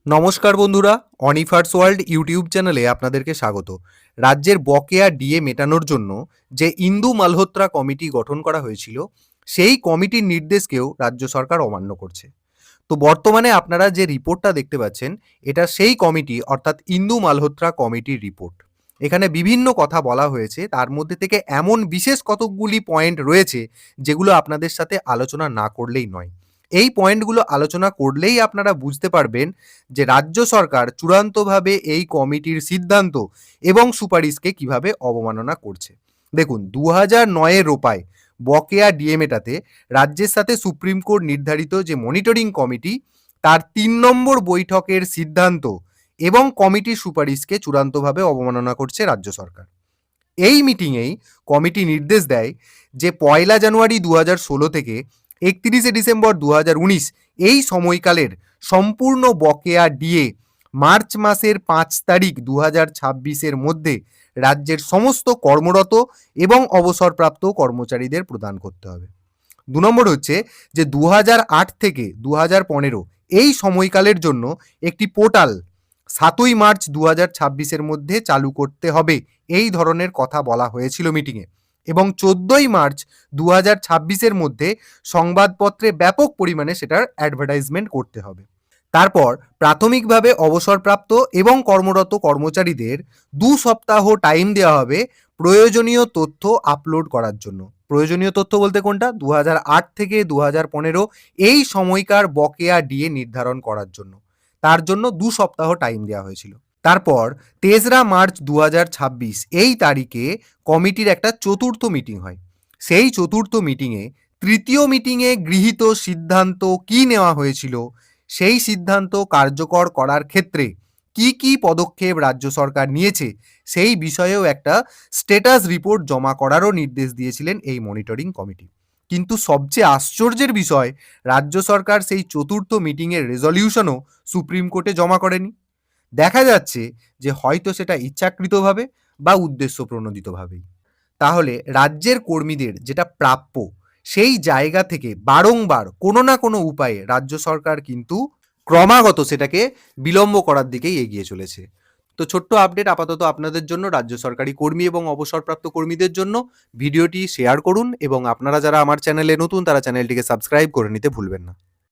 নমস্কার বন্ধুরা, অনিফার্স world YouTube চ্যানেলে আপনাদেরকে স্বাগত। রাজ্যের বকেয়া ডিএ মেটানোর জন্য যে ইন্দু মালহোত্রা কমিটি গঠন করা হয়েছিল, সেই কমিটির নির্দেশকেও রাজ্য সরকার অমান্য করছে। তো বর্তমানে আপনারা যে রিপোর্টটা দেখতে পাচ্ছেন, এটা সেই কমিটি অর্থাৎ ইন্দু মালহোত্রা কমিটির রিপোর্ট। এখানে বিভিন্ন কথা বলা হয়েছে, তার মধ্যে থেকে এমন বিশেষ কতকগুলি পয়েন্ট রয়েছে যেগুলো আপনাদের সাথে আলোচনা না করলেই নয়। এই পয়েন্টগুলো আলোচনা করলেই আপনারা বুঝতে পারবেন যে রাজ্য সরকার চূড়ান্তভাবে এই কমিটির সিদ্ধান্ত এবং সুপারিশকে কিভাবে অবমাননা করছে। দেখুন, 2009-এর রোপায় বকেয়া ডিএ মেটাতে রাজ্যের সাথে সুপ্রিম কোর্ট নির্ধারিত যে মনিটরিং কমিটি, তার 3 নম্বর বৈঠকের সিদ্ধান্ত এবং কমিটির সুপারিশকে চূড়ান্তভাবে অবমাননা করছে রাজ্য সরকার। এই মিটিংয়েই কমিটি নির্দেশ দেয় যে 1 জানুয়ারি 2016 থেকে 31 ডিসেম্বর 2019 এই সময়কালের সম্পূর্ণ বকেয়া ডিএ মার্চ মাসের 5 তারিখ 2026-এর মধ্যে রাজ্যের সমস্ত কর্মরত এবং অবসরপ্রাপ্ত কর্মচারীদের প্রদান করতে হবে। 2 নম্বর হচ্ছে যে 2008 থেকে 2015 এই সময়কালের জন্য একটি পোর্টাল 7ই মার্চ 2026-এর মধ্যে চালু করতে হবে, এই ধরনের কথা বলা হয়েছিল মিটিংয়ে। এবং 14ই মার্চ 2026-এর মধ্যে সংবাদপত্রে ব্যাপক পরিমাণে সেটার অ্যাডভার্টাইজমেন্ট করতে হবে। তারপর প্রাথমিকভাবে অবসরপ্রাপ্ত এবং কর্মরত কর্মচারীদের 2 সপ্তাহ টাইম দেওয়া হবে প্রয়োজনীয় তথ্য আপলোড করার জন্য। প্রয়োজনীয় তথ্য বলতে কোনটা? 2008 থেকে 2015 এই সময়কার বকেয়া ডিএ নির্ধারণ করার জন্য। তার জন্য 2 সপ্তাহ টাইম দেওয়া হয়েছিল। তারপর 3রা মার্চ 2026 এই তারিখে কমিটির একটা চতুর্থ মিটিং হয়। সেই চতুর্থ মিটিংয়ে তৃতীয় মিটিংয়ে গৃহীত সিদ্ধান্ত কি নেওয়া হয়েছিল, সেই সিদ্ধান্ত কার্যকর করার ক্ষেত্রে কি কি পদক্ষেপ রাজ্য সরকার নিয়েছে, সেই বিষয়েও একটা স্ট্যাটাস রিপোর্ট জমা করারও নির্দেশ দিয়েছিলেন এই মনিটরিং কমিটি। কিন্তু সবচেয়ে আশ্চর্যের বিষয়, রাজ্য সরকার সেই চতুর্থ মিটিংয়ের রেজলিউশনও সুপ্রিম কোর্টে জমা করেনি। দেখা যাচ্ছে যে হয়তো সেটা ইচ্ছাকৃতভাবে বা উদ্দেশ্য প্রণোদিতভাবেই। তাহলে রাজ্যের কর্মীদের যেটা প্রাপ্য, সেই জায়গা থেকে বারংবার কোনো না কোনো উপায়ে রাজ্য সরকার কিন্তু ক্রমাগত সেটাকে বিলম্ব করার দিকেই এগিয়ে চলেছে। তো ছোট্ট আপডেট আপাতত আপনাদের জন্য, রাজ্য সরকারি কর্মী এবং অবসরপ্রাপ্ত কর্মীদের জন্য। ভিডিওটি শেয়ার করুন এবং আপনারা যারা আমার চ্যানেলে নতুন, তারা চ্যানেলটিকে সাবস্ক্রাইব করে নিতে ভুলবেন না।